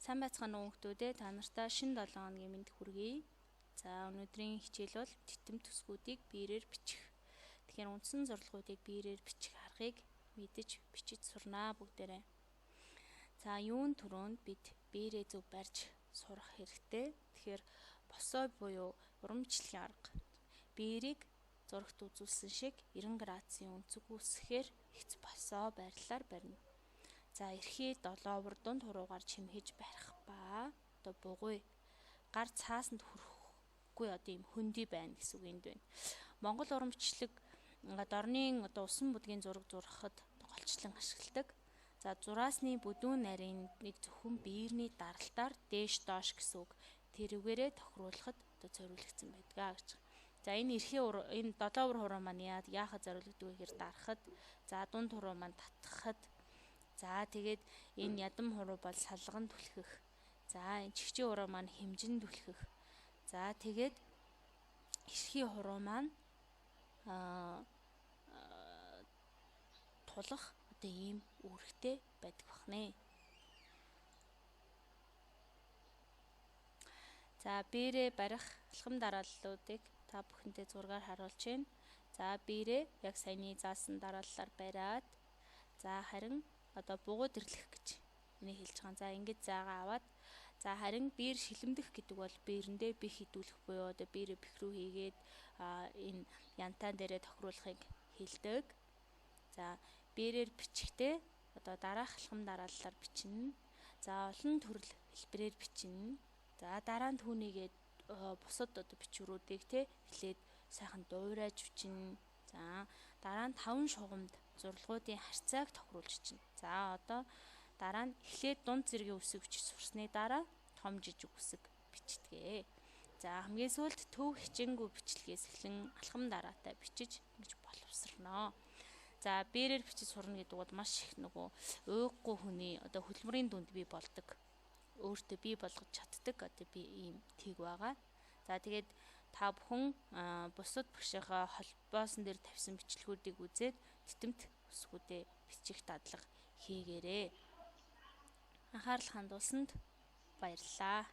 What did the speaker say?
Сайн байцгаана уу хүмүүстээ, та нартай шинэ 7 хоногийн мэнд хүргэе. За өнөөдрийн хичээл бол титэм төсгүүдийг биерээр бичих. Тэгэхээр үндсэн зорилгоодыг биерээр бичих аргыг мэдэж бичиж сурнаа бүгдээрээ. За юун түрүүнд бид биерээ зөв барьж сурах хэрэгтэй. Тэгэхээр босоо буюу урамчлалын арга. Биерийг зурагт үзүүлсэн шиг 90 градусын өнцөг үүсгэхээр эц босоо байрлалаар барина. За эрхий 7 овор дунд хуруугаар чимхэж барих ба бугуй гар цаасанд хүрэхгүй ийм хөндөй байна гэсэн үг энд байна. Монгол урамчлаг дорны усан будгийн зураг зурхад голчлон ашигладаг. За зураасны бүдүүн нарийн нэг зөвхөн биерний даралтаар дээш доош гэсэн үг тэрүүгээрээ тохируулахад зориулагдсан байдаг гэж. За энэ 7 овор хуруу маань яахад зориулагддаг вэ гэхээр дарахад, за дунд хуруу маань татхад, за тэгээд энэ ядам хуруу бол салган түлхэх. За энэ чихчийн хуруу маань хэмжин түлхэх. За тэгээд эрхий хуруу маань тулах ийм үүрэгтэй байдаг бахнэ. За биерээ барих алхам дарааллуудыг та бүхэндээ зургаар харуулж байна. За биерээ яг саяны заасан дарааллаар бариад, за харин бугуй дэрлэх гэж энийг хэлж байгаа. За ингэж заагаа аваад, за харин биер шилэмдэх гэдэг бол биерэндээ бих хідүүлэх буюу биерээ бих рүү хийгээд энэ янтан дээрээ тохируулахыг хэлдэг. За биерээр бичихтэй дараах алхам дарааллаар бичнэ. За олон төрөл хэлбэрээр бичнэ. За дараа нь түүнийгээ бусад бичвэрүүдийг хэлээд сайхан дуурайж бичнэ. За дараа нь 5 шугамд зурлагуудын харьцааг тохируулж бичнэ. За дараа нь эхлээд дунд зэргийн үсэг бичиж сурсны дараа том жижиг үсэг бичдэг. За хамгийн сүүлд төв хичээнгүй бичлэгээс эхлэн алхам дараатай бичиж ингэж боловсрно. За биерээр бичиж сурна гэдэг бол маш их уйггүй хүний хөдөлмөрийн дүнд бий болдог. Өөртөө бий болгож чаддаг ийм тийг байгаа. За тэгээд та бүхэн бусад багшийнхаа холбоосон дээр тавьсан бичлэгүүдийг үзээд титэмт үсгүүдээ бичих дадлага хийгээрэй. Анхаарал хандуулсанд баярлалаа.